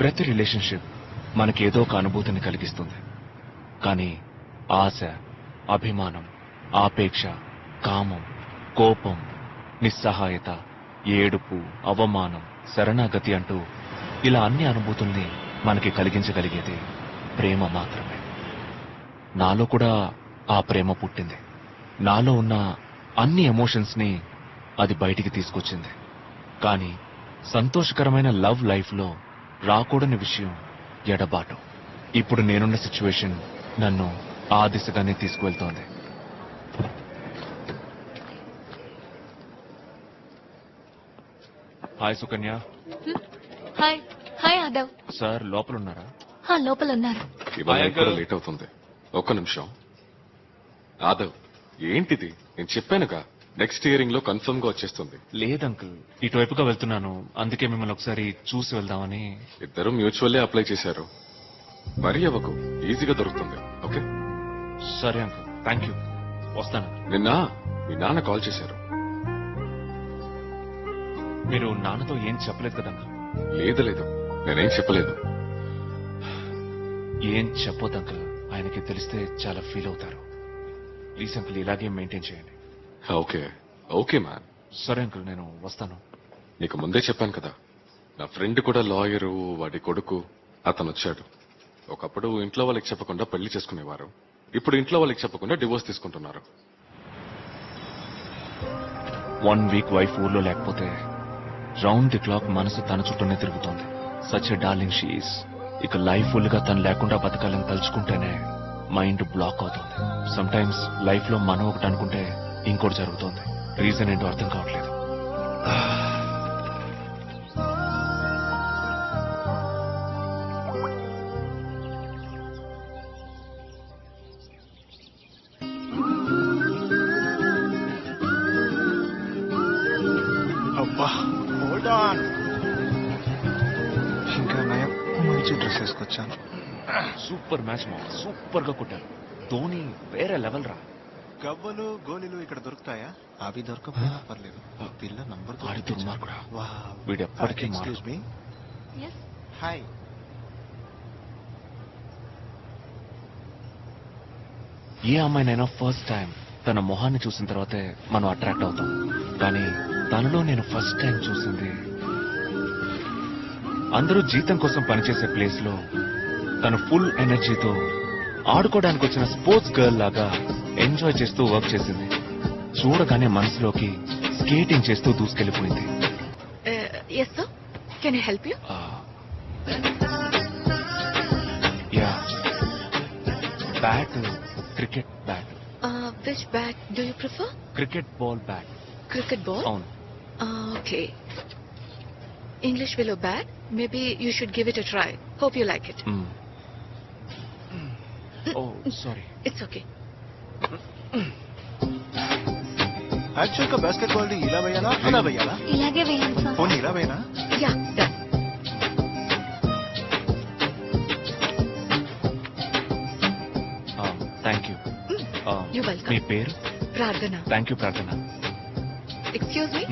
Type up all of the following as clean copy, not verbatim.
ప్రతి రిలేషన్షిప్ మనకి ఏదో ఒక అనుభూతిని కలిగిస్తుంది. కానీ ఆశ, అభిమానం, ఆపేక్ష, కామం, కోపం, నిస్సహాయత, ఏడుపు, అవమానం, శరణాగతి అంటూ ఇలా అన్ని అనుభూతుల్ని మనకి కలిగించగలిగేది ప్రేమ మాత్రమే. నాలో కూడా ఆ ప్రేమ పుట్టింది. నాలో ఉన్న అన్ని ఎమోషన్స్ ని అది బయటికి తీసుకొచ్చింది. కానీ సంతోషకరమైన లవ్ లైఫ్ లో రాకూడని విషయం ఎడబాటు. ఇప్పుడు నేనున్న సిచ్యువేషన్ నన్ను ఆ దిశగానే తీసుకువెళ్తోంది. Hi Sukanya. Hi. Hi Aadav. Sir లోపలున్నారా? లోపల ఉన్నారు. లేట్ అవుతుంది. ఒక్క నిమిషం. ఆదవ్, ఏంటిది? నేను చెప్పానుగా, నెక్స్ట్ ఇయరింగ్ లో కన్ఫర్మ్ గా వచ్చేస్తుంది. లేదంకుల్, ఇటువైపుగా వెళ్తున్నాను, అందుకే మిమ్మల్ని ఒకసారి చూసి వెళ్దామని. ఇద్దరు మ్యూచువల్లీ అప్లై చేశారు. వరి అవ్వకు, ఈజీగా దొరుకుతుంది. ఓకే సరే అంకుల్, థ్యాంక్ యూ. వస్తాను. నిన్న మీ నాన్న కాల్ చేశారు. మీరు నాన్నతో ఏం చెప్పలేదు కదా అంకుల్? లేదు, నేనేం చెప్పలేదు. ఏం చెప్పొద్దు అంకుల్, ఆయనకి తెలిస్తే చాలా ఫీల్ అవుతారు. ప్లీజ్ అంకుల్, ఇలాగే మెయింటైన్ చేయండి. Okay man. సరే అంకుల్, నేను వస్తాను. నీకు ముందే చెప్పాను కదా, నా ఫ్రెండ్ కూడా లాయరు, వాడి కొడుకు. అతను వచ్చాడు. ఒకప్పుడు ఇంట్లో వాళ్ళకి చెప్పకుండా పెళ్లి చేసుకునేవారు. ఇప్పుడు ఇంట్లో వాళ్ళకి చెప్పకుండా డివోర్స్ తీసుకుంటున్నారు. 1 వీక్ వైఫ్ ఊర్లో లేకపోతే రౌండ్ ది క్లాక్ మనసు తన చుట్టూనే తిరుగుతోంది. Such a darling she is. ఇక లైఫ్ ఫుల్ గా తను లేకుండా బతకాలని తలుచుకుంటేనే మైండ్ బ్లాక్ అవుతుంది. సమ్ టైమ్స్ లైఫ్ లో మనం ఒకటి అనుకుంటే ఇంకోటి జరుగుతోంది. రీజన్ ఏంటో అర్థం కావట్లేదు. Hold on. ఇంకా నయం, మంచి డ్రెస్ వేసుకొచ్చాను. సూపర్ మ్యాచ్ మా, సూపర్ గా కొట్టారు. ధోని వేరే లెవెల్ రా. గవ్వలు గోళీలు ఇక్కడ దొరుకుతాయా? అవి దొరకపోయినా పర్లేదు. పిల్ల నంబర్ ఆడి దుర్మార్గుడా. వీడెప్పటికీ ఎక్స్క్యూజ్ మీ. హాయ్. ఏ అమ్మాయినైనా ఫస్ట్ టైం తన మొహాన్ని చూసిన తర్వాతే మనం అట్రాక్ట్ అవుతాం. కానీ తనలో నేను ఫస్ట్ టైం చూసింది, అందరూ జీతం కోసం పనిచేసే ప్లేస్ లో తను ఫుల్ ఎనర్జీతో ఆడుకోవడానికి వచ్చిన స్పోర్ట్స్ గర్ల్ లాగా ఎంజాయ్ చేస్తూ వర్క్ చేసింది. చూడగానే మనసులోకి స్కేటింగ్ చేస్తూ దూసుకెళ్లిపోయింది. Yes sir, can I help you? Yeah, bat, cricket bat. Which bat do you prefer? Cricket ball bat. Cricket ball? అవును. Okay. English willow bat. Maybe you should give it a try. Hope you like it. Oh, sorry. It's okay. Actual గా basketball ఇలా వేయాలా అలా వేయాలా? ఇలాగే వేయండి sir. పోనీ ఇలా వేయనా? Yeah, done. Thank you. You're welcome. మీ పేరు? Prarthana. Thank you Prarthana. Excuse me,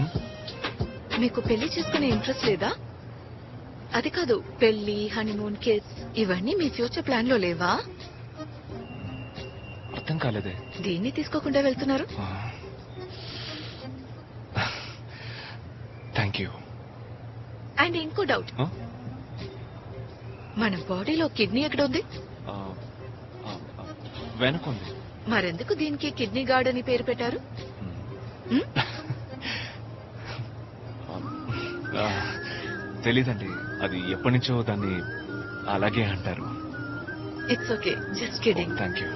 మీకు పెళ్లి చేసుకునే ఇంట్రెస్ట్ లేదా? అది కాదు, పెళ్లి, హనీమూన్, కిడ్స్ ఇవన్నీ మీ ఫ్యూచర్ ప్లాన్ లో లేవా? అర్థం కాలేదే. దీన్ని తీసుకోకుండా వెళ్తున్నారు. Thank you. అండ్ ఇంకో డౌట్, మన బాడీలో కిడ్నీ ఎక్కడ ఉంది? వెనకుంది. మరెందుకు దీనికి కిడ్నీ గార్డ్ అని పేరు పెట్టారు? తెలీదండి, అది ఎప్పటి నుంచో దాన్ని అలాగే అంటారు. It's okay, just kidding. Thank you.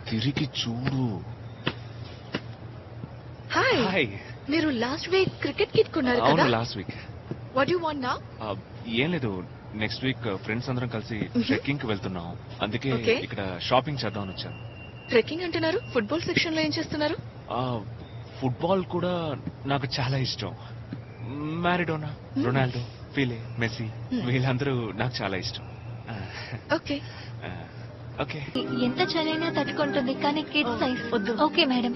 తిరిగి చూడు. హాయ్. హాయ్. మీరు లాస్ట్ వీక్ క్రికెట్ కిట్ కొన్నారు కదా? అవును, last week. What you want now? ఏం లేదు, నెక్స్ట్ వీక్ ఫ్రెండ్స్ అందరం కలిసి ట్రెక్కింగ్ కి వెళ్తున్నాం. అందుకే Okay. ఇక్కడ షాపింగ్ చేద్దామని వచ్చాను. ట్రెక్కింగ్ అంటున్నారు, ఫుట్బాల్ సెక్షన్ లో ఏం చేస్తున్నారు? ఫుట్బాల్ కూడా నాకు చాలా ఇష్టం. మ్యారిడోనా, రొనాల్డో, ఫీలే, మెస్సీ వీళ్ళందరూ నాకు చాలా ఇష్టం. ఓకే. ఓకే. ఎంత చలైనా తట్టుకుంటుంది, కానీ కిడ్ సైజ్ వద్దు. Okay madam.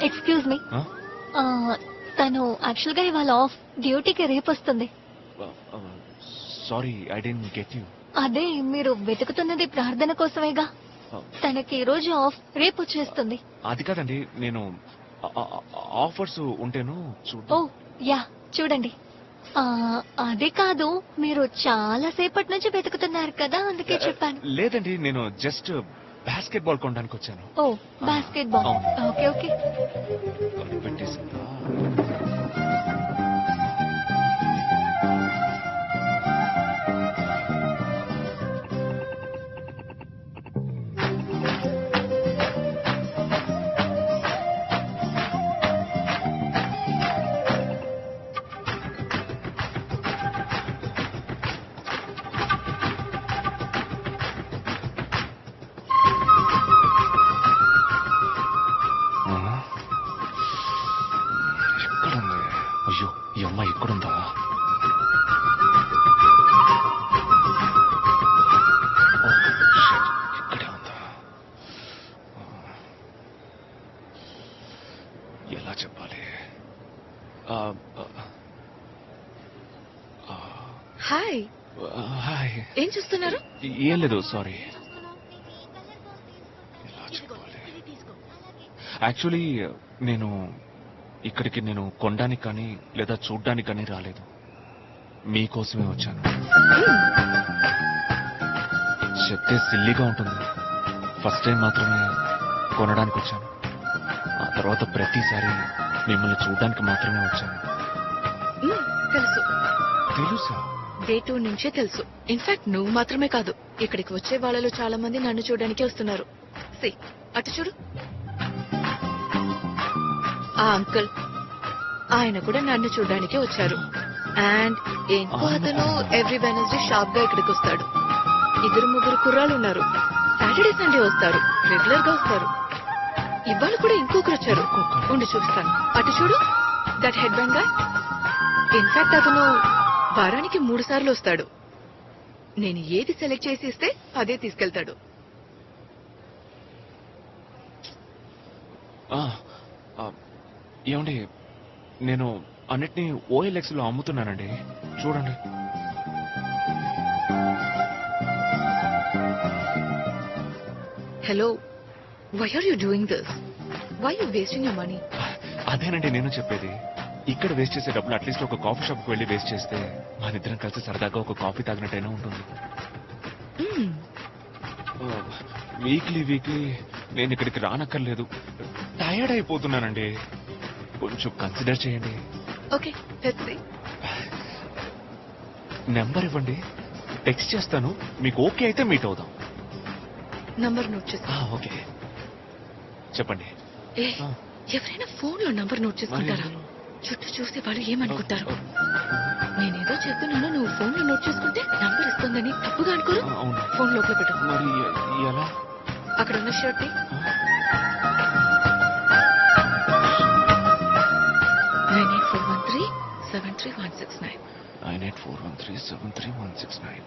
ఎక్స్క్యూజ్ మీ, తను యాక్చువల్ గా ఇవాళ ఆఫ్, డ్యూటీకి రేపు వస్తుంది. Sorry, I didn't get you. అదే మీరు వెతుకుతున్నది ప్రార్థన కోసమేగా. తనకి ఈ రోజు ఆఫ్, రేపు వచ్చేస్తుంది. అది కాదండి, నేను ఆఫర్స్ ఉంటేను ఓ చూద్దాం. యా, చూడండి. అదే కాదు, మీరు చాలా సేపటి నుంచి వెతుకుతున్నారు కదా, అందుకే చెప్పాను. లేదండి, నేను జస్ట్ బాస్కెట్ బాల్ కొనడానికి వచ్చాను. Oh basketball. అవును. Okay okay. పెట్టేసిందా? ఎక్కడుంది? అయ్యో, ఈ అమ్మాయి ఎక్కడుందా? ఓ, shit, ఇక్కడే ఉందా? ఎలా చెప్పాలి? Hi, hi. ఏం చూస్తున్నారు? ఏం లేదు, సారీ. ఎలా చెప్పాలి? యాక్చువల్లీ నేను ఇక్కడికి కొనడానికి కానీ లేదా చూడ్డానికి కానీ రాలేదు, మీకోసమే వచ్చాను. చెప్తే సిల్లీగా ఉంటుంది, ఫస్ట్ టైం మాత్రమే కొనడానికి వచ్చాను. ఆ తర్వాత ప్రతిసారి మిమ్మల్ని చూడ్డానికి మాత్రమే వచ్చాను. మ్మ్, తెలుసు. తెలుసా? డే 2 నుంచే తెలుసు. ఇన్ఫాక్ట్ నువ్వు మాత్రమే కాదు, ఇక్కడికి వచ్చే వాళ్ళలో చాలా మంది నన్ను చూడడానికి వస్తున్నారు. See, అటు చూడు. ఆ అంకుల్, ఆయన కూడా నన్ను చూడడానికి వచ్చారు. అండ్ ఇంకో అతను ఎవ్రీ వెనస్డే షాప్ గా ఇక్కడికి వస్తాడు. 2-3 కుర్రాళ్ళు ఉన్నారు, సాటర్డే సండే వస్తారు, రెగ్యులర్ గా వస్తారు. ఇవాళ కూడా ఇంకొకరు వచ్చారు, ఉండి చూపిస్తాను. అటు చూడు, that head band guy. In fact అతను వారానికి 3 సార్లు వస్తాడు. నేను ఏది సెలెక్ట్ చేసి ఇస్తే అదే తీసుకెళ్తాడు. ఏమండి, నేను అన్నిటినీ OLX లో అమ్ముతున్నానండి, చూడండి. Hello, why are you doing this? Why you wasting your money? అదేనండి నేను చెప్పేది. ఇక్కడ వేస్ట్ చేసే డబ్బులు అట్లీస్ట్ ఒక కాఫీ షాప్ కి వెళ్ళి వేస్ట్ చేస్తే మనిద్దరం కలిసి సరదాగా ఒక కాఫీ తాగినట్టయినా ఉంటుంది. వీక్లీ నేను ఇక్కడికి రానక్కర్లేదు, టైర్డ్ అయిపోతున్నానండి. కొంచెం కన్సిడర్ చేయండి. Okay, let's see. నెంబర్ ఇవ్వండి, టెక్స్ట్ చేస్తాను. మీకు ఓకే అయితే మీట్ అవుదాం. నంబర్ నోట్ చేసుకో. ఓకే, చెప్పండి. ఏ, ఎవరైనా ఫోన్ లో నంబర్ నోట్ చేసుకుంటారా? చుట్టూ చూస్తే వాళ్ళు ఏమనుకుంటారు? నేనేదో చెప్తున్నాను, నువ్వు ఫోన్ లో నోట్ చేసుకుంటే నంబర్ ఇస్తుందని తప్పుగా అనుకోరు. అవును. ఫోన్ లోపల పెట్టు. మరి ఎలా? అక్కడ ఉన్న షర్ట్ 9841373169. 9841373169.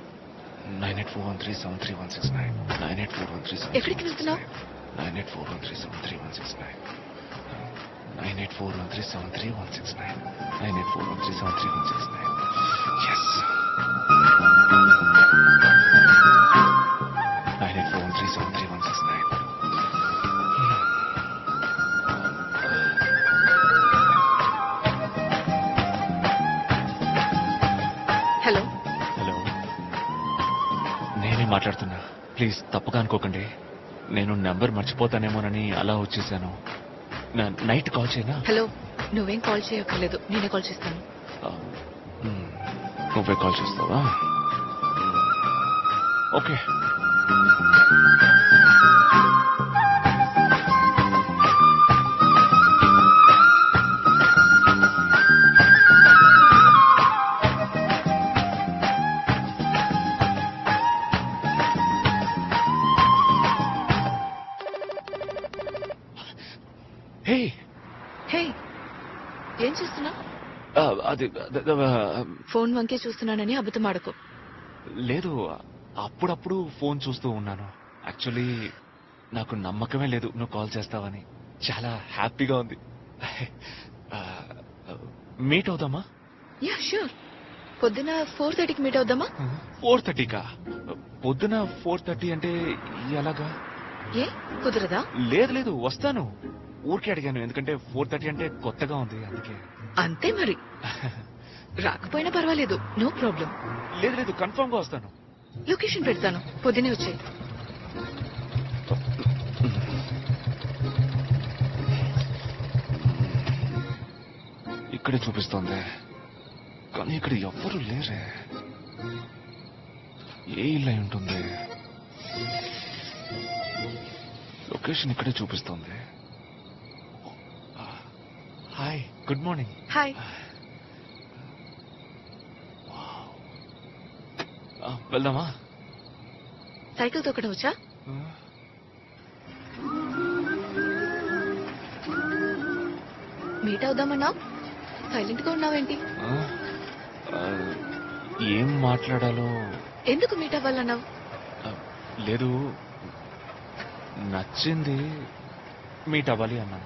9841373169. 9841373169. ఎక్కడికి వెళ్తున్నావు? 9841373169. 9841373169. 9841373169. Yes. 9841373169. హలో, హలో, నేనే మాట్లాడుతున్నా. ప్లీజ్ తప్పుగా అనుకోకండి, నేను నెంబర్ మర్చిపోతానేమోనని అలా వచ్చేసాను. నైట్ కాల్ చేయనా? హలో, నువ్వేం కాల్ చేయక్కర్లేదు, నేనే కాల్ చేస్తాను. నువ్వే కాల్ చేస్తావా? ఓకే. హే, హే, ఏం చూస్తున్నావు? అది ఫోన్ వంకే చూస్తున్నానని అబద్ధం ఆడకు. లేదు, అప్పుడప్పుడు ఫోన్ చూస్తూ ఉన్నాను. యాక్చువల్లీ నాకు నమ్మకమే లేదు నువ్వు కాల్ చేస్తావని. చాలా హ్యాపీగా ఉంది. మీట్ అవుదామా? Yeah sure. పొద్దున 4:30కి మీట్ అవుదామా? 4:30కా? పొద్దున 4:30 అంటే ఎలాగా? ఏ కుదరదా? లేదు లేదు, వస్తాను. ఊరికే అడిగాను, ఎందుకంటే 4:30 అంటే కొత్తగా ఉంది అందుకే. అంతే మరి. రాకపోయినా పర్వాలేదు, నో ప్రాబ్లం. లేదు లేదు, కన్ఫర్మ్ గా వస్తాను. లొకేషన్ పెడతాను, పొద్దునే వచ్చాయి. ఇక్కడే చూపిస్తోంది, కానీ ఇక్కడ ఎవ్వరూ లేరే. ఏ ఇల్లు అయి ఉంటుంది? లొకేషన్ ఇక్కడే చూపిస్తోంది. Hi, good morning. హాయ్. వెళ్దామా? సైకిల్ తొక్కడం వచ్చా? మీట్ అవుదామన్నావు, సైలెంట్ గా ఉన్నావేంటి? ఏం మాట్లాడాలో. ఎందుకు మీట్ అవ్వాలన్నావు? లేదు, నచ్చింది, మీట్ అవ్వాలి అన్నాను.